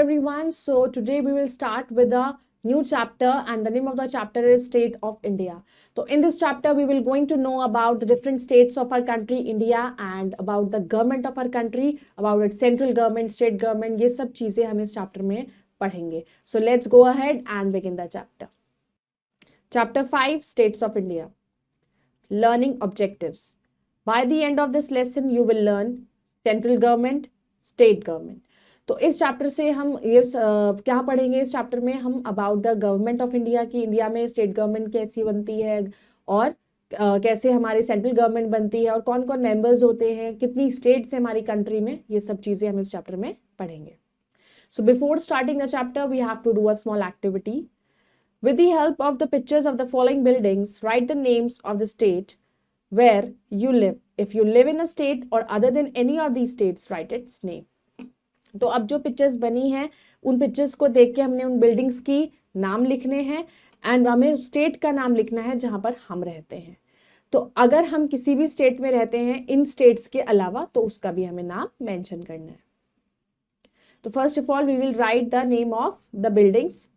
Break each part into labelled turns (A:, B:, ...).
A: everyone. So today we will start with a new chapter and the name of the chapter is State of India. So in this chapter we will going to know about the different states of our country India and about the government of our country, about its central government, state government, ये सब चीजें हम इस chapter में पढ़ेंगे. So let's go ahead and begin the chapter. Chapter 5 States of India. Learning objectives. By the end of this lesson you will learn central government, state government. तो इस chapter से हम ये क्या पढ़ेंगे इस चैप्टर में हम about the government of India की इंडिया में स्टेट गवर्नमेंट कैसी बनती है और कैसे हमारी सेंट्रल गवर्नमेंट बनती है और कौन कौन मेंबर्स होते हैं, कितनी स्टेट्स है हमारी कंट्री में, ये सब चीजें हम इस चैप्टर में पढ़ेंगे. So before starting the chapter we have to do a small activity. With the help of the pictures of the following buildings, write the names of the state where you live. If you live in a state or other than any of these states, write its name. तो अब जो pictures बनी हैं उन pictures को देख के हमने उन बिल्डिंग्स की नाम लिखने हैं एंड हमें स्टेट का नाम लिखना है जहां पर हम रहते हैं. तो अगर हम किसी भी स्टेट में रहते हैं इन स्टेट्स के अलावा तो उसका भी हमें नाम मेंशन करना है. तो first of all we will write the name of the buildings.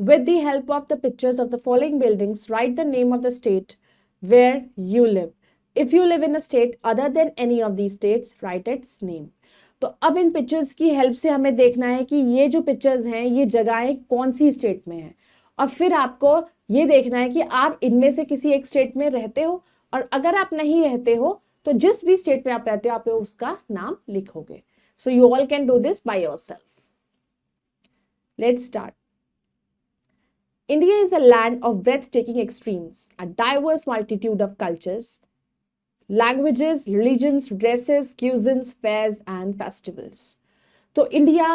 A: With the help of the pictures of the following buildings, write the name of the state where you live. If you live in a state other than any of these states, write its name. तो अब इन pictures की help से हमें देखना है कि ये जो पिक्चर्स हैं ये जगहें कौन सी स्टेट में हैं और फिर आपको ये देखना है कि आप इनमें से किसी एक स्टेट में रहते हो और अगर आप नहीं रहते हो तो जिस भी स्टेट में आप रहते हो आप उसका नाम लिखोगे. So you all can do this by yourself. Let's start. India is a land of breathtaking extremes, a diverse multitude of cultures, languages, religions, dresses, cuisines, fairs and festivals. तो इंडिया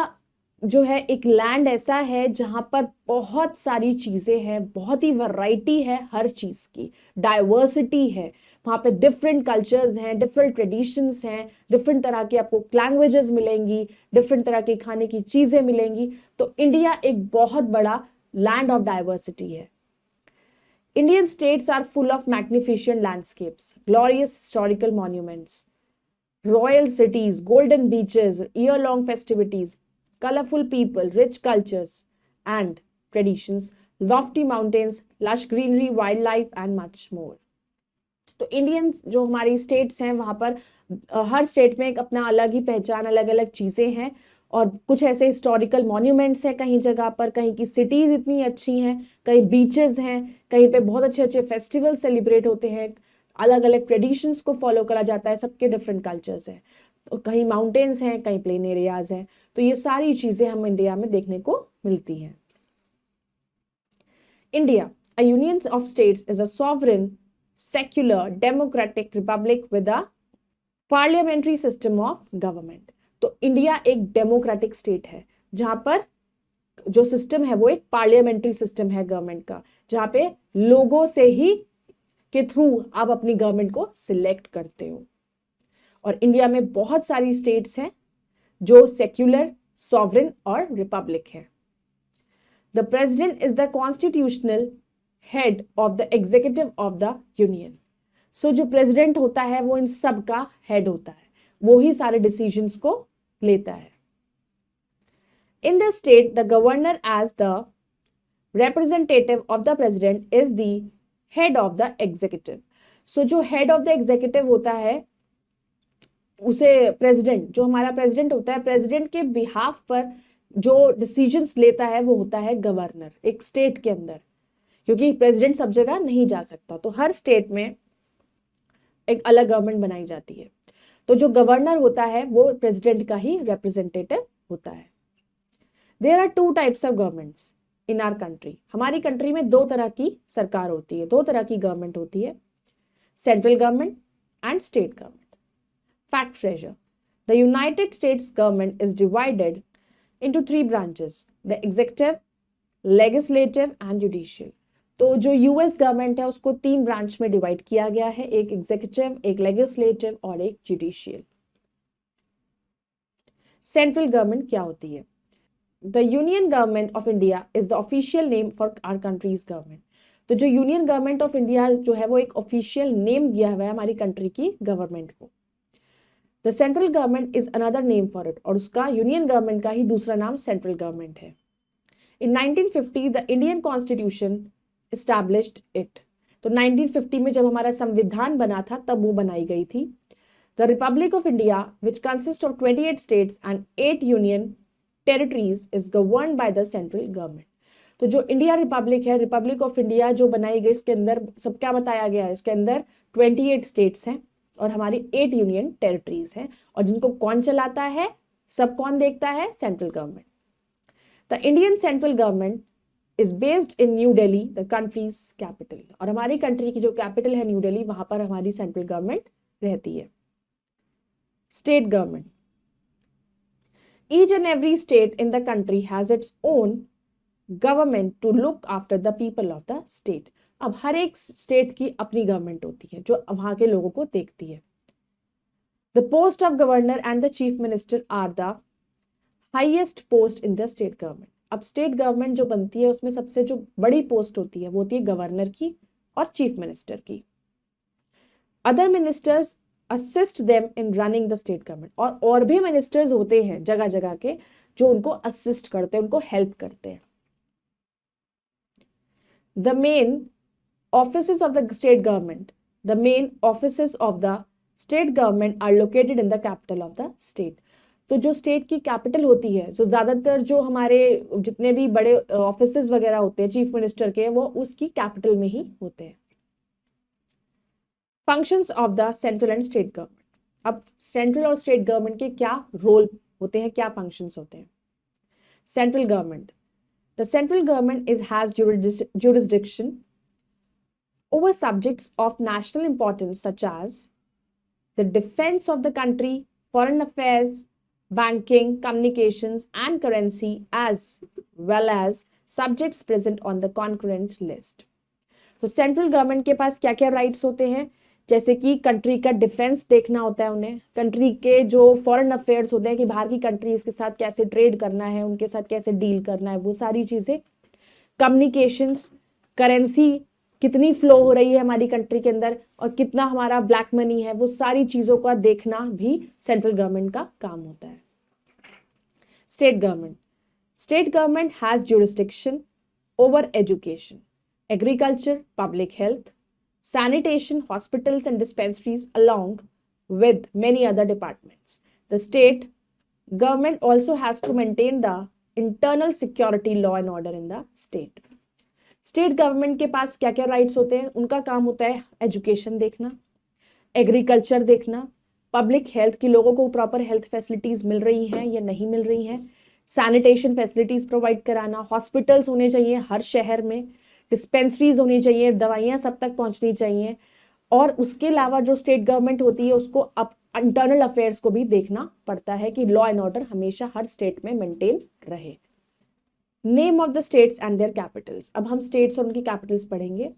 A: जो है एक लैंड ऐसा है जहां पर बहुत सारी चीजें हैं, बहुत ही वैरायटी है हर चीज की, डाइवर्सिटी है. वहां पे डिफरेंट कल्चर्स हैं, डिफरेंट ट्रेडिशंस हैं, डिफरेंट तरह की आपको लैंग्वेजेस मिलेंगी, डिफरेंट तरह की खाने की चीजें मिलेंगी. तो इंडिया एक बहुत बड़ा land of diversity है. Indian states are full of magnificent landscapes, glorious historical monuments, royal cities, golden beaches, year-long festivities, colorful people, rich cultures and traditions, lofty mountains, lush greenery, wildlife and much more. तो Indian जो हमारी states हैं वहां पर हर state में एक अपना अलग ही पहचान, अलग अलग चीजें हैं और कुछ ऐसे हिस्टोरिकल मॉन्यूमेंट्स हैं कहीं जगह पर, कहीं की सिटीज इतनी अच्छी हैं, कहीं बीचेस हैं, कहीं पे बहुत अच्छे अच्छे फेस्टिवल सेलिब्रेट होते हैं, अलग अलग ट्रेडिशंस को फॉलो करा जाता है, सबके डिफरेंट कल्चर्स हैं. तो कहीं माउंटेन्स हैं, कहीं प्लेन एरियाज हैं. तो ये सारी चीजें हम इंडिया में देखने को मिलती हैं. India, a union of states, is a sovereign secular democratic Republic with a parliamentary system of government. तो इंडिया एक डेमोक्रेटिक स्टेट है जहां पर जो सिस्टम है वो एक पार्लियामेंट्री सिस्टम है गवर्नमेंट का, जहां पे लोगों से ही के थ्रू आप अपनी गवर्नमेंट को सिलेक्ट करते हो. और इंडिया में बहुत सारी स्टेट्स हैं जो सेक्युलर, सॉवरेन और रिपब्लिक है. The president is the constitutional head of the executive of the union. So जो प्रेसिडेंट होता है वो इन सब का हेड होता है, वो ही सारे डिसीजंस को लेता है. In the state, the governor as the representative of the president is the head of the executive. So जो head of the executive होता है उसे प्रेसिडेंट, जो हमारा प्रेसिडेंट होता है, प्रेसिडेंट के बिहाफ पर जो डिसीजंस लेता है वो होता है गवर्नर एक स्टेट के अंदर, क्योंकि प्रेसिडेंट सब जगह नहीं जा सकता. तो हर स्टेट में एक अलग गवर्नमेंट बनाई जाती है. तो जो गवर्नर होता है वो प्रेसिडेंट का ही रिप्रेजेंटेटिव होता है. There are two types of governments in our country. हमारी कंट्री में दो तरह की सरकार होती है, दो तरह की गवर्नमेंट होती है, central government and state government. Fact treasure. The United states government is divided into 3 branches, the executive, legislative and judicial. तो जो यूएस गवर्नमेंट है उसको 3 ब्रांच में डिवाइड किया गया है, एक एग्जीक्यूटिव, एक लेजिस्लेटिव और एक जुडिशियल. सेंट्रल गवर्नमेंट क्या होती है? The union government of India is the official name for our country's government. तो जो यूनियन गवर्नमेंट ऑफ इंडिया जो है वो एक ऑफिशियल नेम दिया हुआ है हमारी कंट्री की गवर्नमेंट को. The central government is another name for it, और उसका यूनियन गवर्नमेंट का ही दूसरा नाम सेंट्रल गवर्नमेंट है। In 1950 the Indian constitution established it. तो 1950 में जब हमारा संविधान बना था तब वो बनाई गई थी। The Republic of India which consist of 28 states and 8 union territories is governed by the central government. तो जो इंडिया रिपब्लिक है, रिपब्लिक ऑफ इंडिया जो बनाई गई, इसके अंदर सब क्या बताया गया है, इसके अंदर 28 स्टेट्स हैं और हमारी 8 यूनियन टेरिटरीज हैं, और जिनको कौन चलाता है, सब कौन देखता है, central government. The Indian central government is based in new Delhi, the countries capital, और हमारी कंट्री की जो कैपिटल है न्यू दिल्ली, वहां पर हमारी सेंट्रल गवर्नमेंट रहती है। State government, each and every state in the country has its own government to look after the people of the state. अब हर एक स्टेट की अपनी गवर्नमेंट होती है जो वहां के लोगों को देखती है। The post of governor and the chief minister are the highest post in the state government. अब स्टेट गवर्नमेंट जो बनती है उसमें सबसे जो बड़ी पोस्ट होती है वो होती है गवर्नर की और चीफ मिनिस्टर की। Other ministers assist them in running the state government, और भी मिनिस्टर्स होते हैं जगह जगह के जो उनको असिस्ट करते हैं, उनको हेल्प करते हैं। The main offices of the state government are located in the capital of the state. तो जो स्टेट की कैपिटल होती है, जो ज्यादातर जो हमारे जितने भी बड़े ऑफिसेस वगैरह होते हैं चीफ मिनिस्टर के, वो उसकी कैपिटल में ही होते हैं। Functions of the central and state government. अब सेंट्रल और स्टेट गवर्नमेंट के क्या रोल होते हैं, क्या फंक्शंस होते हैं। Central government, the central government has jurisdiction over subjects of national importance such as the defense of the country, foreign affairs, banking, communications and currency, as well as subjects present on the concurrent list. तो central government के पास क्या क्या rights होते हैं, जैसे कि country का defence देखना होता है उन्हें, कंट्री के जो फॉरेन अफेयर्स होते हैं कि बाहर की कंट्रीज के साथ कैसे ट्रेड करना है, उनके साथ कैसे डील करना है, वो सारी चीजें। कम्युनिकेशंस, करेंसी कितनी फ्लो हो रही है हमारी कंट्री के अंदर और कितना हमारा ब्लैक मनी है, वो सारी चीजों का देखना भी सेंट्रल गवर्नमेंट का काम होता है। State government has jurisdiction over education, agriculture, public health, sanitation, hospitals and dispensaries, along with many other departments. The state government also has to maintain the internal security, law and order in the state. State government के पास क्या क्या rights होते हैं, उनका काम होता है education देखना, एग्रीकल्चर देखना, पब्लिक हेल्थ की लोगों को प्रॉपर हेल्थ फैसिलिटीज मिल रही हैं या नहीं मिल रही हैं, सैनिटेशन फैसिलिटीज प्रोवाइड कराना, हॉस्पिटल्स होने चाहिए हर शहर में, डिस्पेंसरीज होनी चाहिए, दवाइयाँ सब तक पहुंचनी चाहिए, और उसके अलावा जो स्टेट गवर्नमेंट होती है उसको अब इंटरनल अफेयर्स को भी देखना पड़ता है कि लॉ एंड ऑर्डर हमेशा हर स्टेट में मेंटेन रहे। Name of the states and their Capitals. अब हम स्टेट्स और उनकी कैपिटल्स पढ़ेंगे।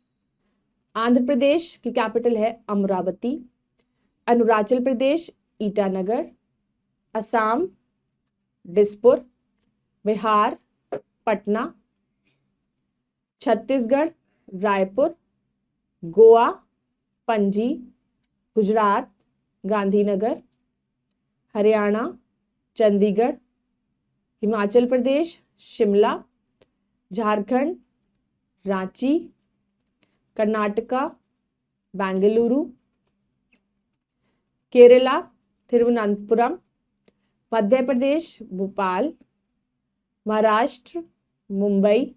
A: आंध्र प्रदेश की कैपिटल है अमरावती, अरुणाचल प्रदेश ईटानगर, असम दिसपुर, बिहार पटना, छत्तीसगढ़ रायपुर, गोवा पणजी, गुजरात गांधीनगर, हरियाणा चंडीगढ़, हिमाचल प्रदेश शिमला, झारखंड रांची, कर्नाटका बेंगलुरु, केरला तिरुवनंतपुरम, मध्य प्रदेश भोपाल, महाराष्ट्र मुंबई,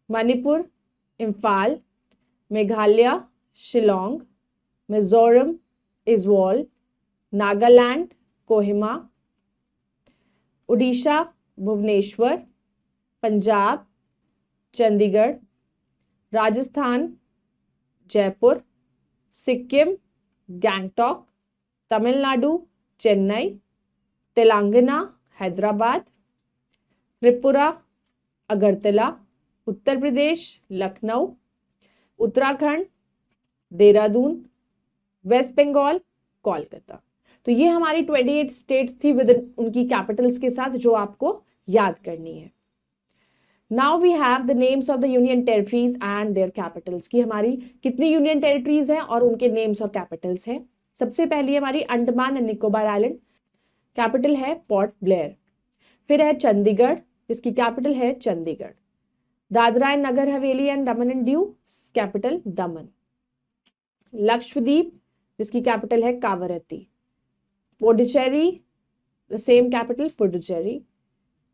A: मणिपुर इम्फाल, मेघालय शिलोंग, मिजोरम इजवॉल, नागालैंड कोहिमा, उड़ीसा भुवनेश्वर, पंजाब चंडीगढ़, राजस्थान जयपुर, सिक्किम गैंगटॉक, तमिलनाडु चेन्नई, तेलंगाना हैदराबाद, त्रिपुरा अगरतला, उत्तर प्रदेश लखनऊ, उत्तराखंड देहरादून, वेस्ट बंगाल कोलकाता। तो ये हमारी 28 स्टेट्स थी विद उनकी कैपिटल्स के साथ जो आपको याद करनी है। Now we have the names of the union territories and their capitals, की हमारी कितनी यूनियन टेरिटरीज हैं और उनके नेम्स और कैपिटल्स हैं। सबसे पहली है हमारी Andaman and Nicobar island, capital है पोर्ट ब्लेयर। फिर है चंडीगढ़, जिसकी कैपिटल है Chandigarh. Dadra and Nagar Haveli and Daman and Diu, capital दमन। लक्षद्वीप, जिसकी कैपिटल है Kavaratti. Puducherry, the same capital Puducherry.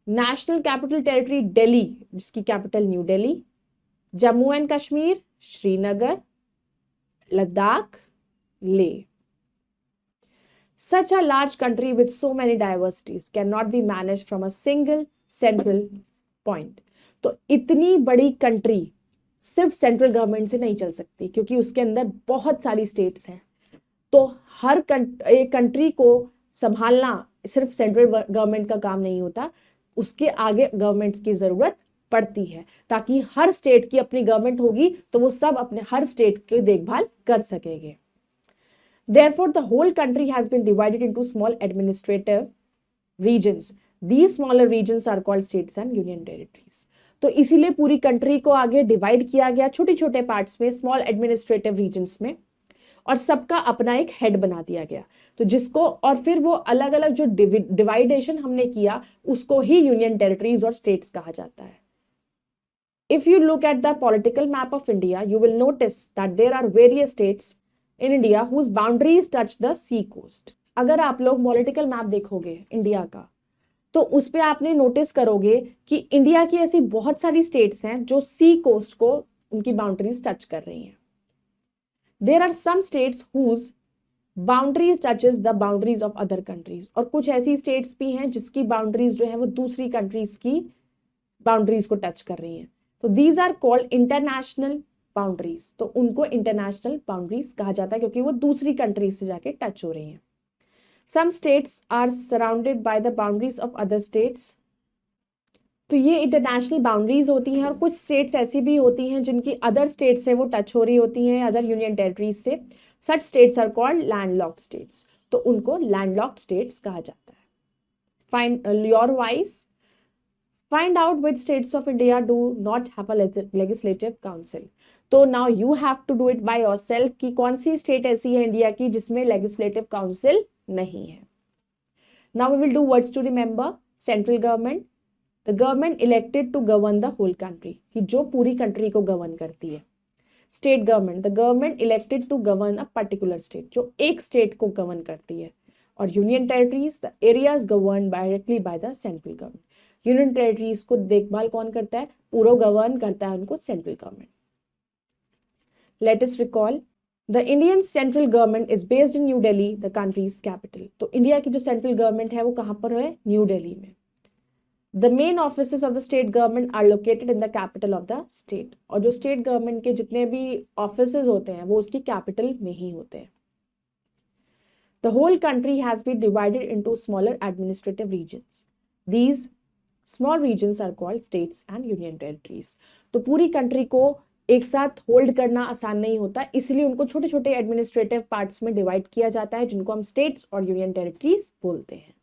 A: National capital territory Delhi, जिसकी capital new Delhi. Jammu and Kashmir, Srinagar. Ladakh, Leh. Such a large country with so many diversities cannot be managed from a single central point. तो इतनी बड़ी country सिर्फ central government से नहीं चल सकती, क्योंकि उसके अंदर बहुत सारी स्टेट्स हैं। तो हर एक कंट्री को संभालना सिर्फ सेंट्रल गवर्नमेंट का काम नहीं होता, उसके आगे गवर्नमेंट्स की जरूरत पड़ती है, ताकि हर स्टेट की अपनी गवर्नमेंट होगी तो वो सब अपने हर स्टेट की देखभाल कर सकेंगे। Therefore, the whole country has been divided into small administrative regions. These smaller regions are called states and union territories. तो इसीलिए पूरी कंट्री को आगे डिवाइड किया गया छोटे छोटे पार्ट्स में, स्मॉल एडमिनिस्ट्रेटिव रीजन्स में, और सबका अपना एक हेड बना दिया गया। तो जिसको, और फिर वो अलग अलग जो डिवाइडेशन हमने किया उसको ही यूनियन टेरिटरीज और स्टेट्स कहा जाता है। If you look at the political map of India, you will notice that there are various states in India whose boundaries touch the sea coast. अगर आप लोग पॉलिटिकल मैप देखोगे इंडिया का, तो उस पे आपने नोटिस करोगे कि इंडिया की ऐसी बहुत सारी स्टेट्स हैं जो सी कोस्ट को उनकी बाउंड्रीज टच कर रही हैं। There are some states whose boundaries touches the boundaries of other countries, और कुछ ऐसी स्टेट्स भी हैं जिसकी बाउंड्रीज जो है वो दूसरी कंट्रीज की बाउंड्रीज को टच कर रही हैं। तो these are called international boundaries. तो उनको इंटरनेशनल बाउंड्रीज कहा जाता है, क्योंकि वो दूसरी कंट्रीज से जाके टच हो रही हैं। Some states are surrounded by the boundaries of other states. तो ये इंटरनेशनल बाउंड्रीज होती हैं, और कुछ स्टेट्स ऐसी भी होती हैं जिनकी अदर स्टेट से वो टच हो रही होती हैं, अदर यूनियन टेरिटरीज से। Such states are called landlocked states. तो उनको लैंडलॉक्ड स्टेट्स कहा जाता है। Find your wise, find out which states of India do not have a legislative council. तो now you have to do it by yourself कि कौन सी state ऐसी है इंडिया की जिसमें लेजिस्लेटिव काउंसिल नहीं है। Now we will do words to remember. Central government, the government elected to govern the whole country, कि जो पूरी कंट्री को गवर्न करती है। State government, the government elected to govern a particular state, जो एक स्टेट को गवर्न करती है। और union territories, the areas governed directly by the central government. Union territories को देखभाल कौन करता है? पूरा गवर्न करता है उनको central government. Let us recall, the Indian central government is based in new Delhi, the countries capital. तो इंडिया की जो सेंट्रल गवर्नमेंट है वो कहाँ पर है? न्यू दिल्ली में। The main offices of the state government are located in the capital of the state. और जो स्टेट गवर्नमेंट के जितने भी ऑफिसेज होते हैं वो उसकी कैपिटल में ही होते हैं। The whole country has been divided into smaller administrative regions. These small regions are called states and union territories. तो पूरी कंट्री को एक साथ होल्ड करना आसान नहीं होता, इसलिए उनको छोटे छोटे एडमिनिस्ट्रेटिव पार्ट्स में डिवाइड किया जाता है, जिनको हम स्टेट्स और यूनियन टेरिटरीज बोलते हैं।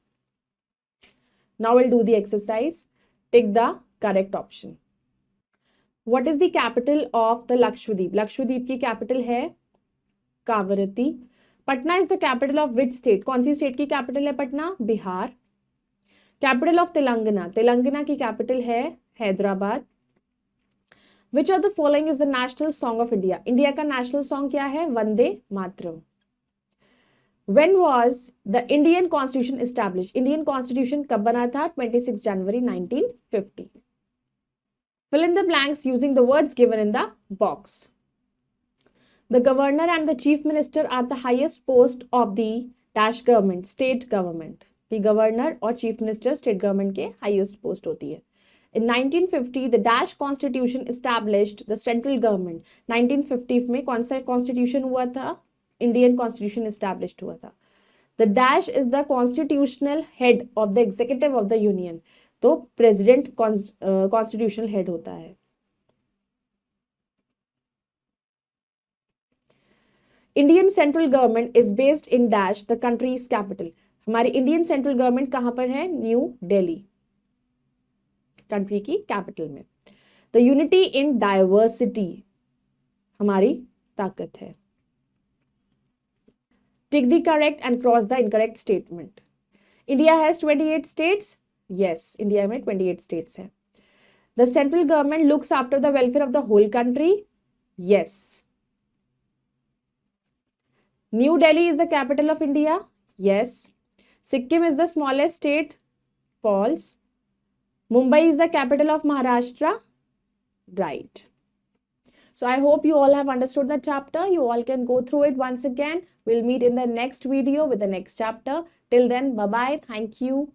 A: Now will do the exercise, tick the correct option. What is the capital of the Lakshadweep? Lakshadweep की कैपिटल है Kavaratti. Patna is the capital of which state? कौन सी स्टेट की कैपिटल है पटना? बिहार। कैपिटल ऑफ तेलंगाना, तेलंगाना की कैपिटल है Hyderabad. Which of the following is the national song of India? India का national song क्या है? Vande Mataram. When was the Indian constitution establish? Indian constitution कब बना था? 26 जनवरी 1950। Fill in the blanks using the words given in the box. The governor and the chief minister are the highest post of the dash government, state government. Governor और chief minister state government के highest post होती है। In 1950 the dash constitution established the central government. 1950 में कौन सा constitution हुआ था? Indian constitution established हुआ था। The dash is the constitutional head of the executive of the union. तो प्रेसिडेंट कॉन्स्टिट्यूशनल हेड होता है। Indian central government is based in dash the countries capital. हमारी इंडियन सेंट्रल गवर्नमेंट कहां पर है? New Delhi, country की कैपिटल में। The unity in diversity हमारी ताकत है। Tick the correct and cross the incorrect statement. India has 28 states. Yes, India में 28 states है. The central government looks after the welfare of the whole country. Yes. New Delhi is the capital of India. Yes. Sikkim is the smallest state. False. Mumbai is the capital of Maharashtra. Right. So I hope you all have understood the chapter. You all can go through it once again. We'll meet in the next video with the next chapter. Till then, bye-bye. Thank you.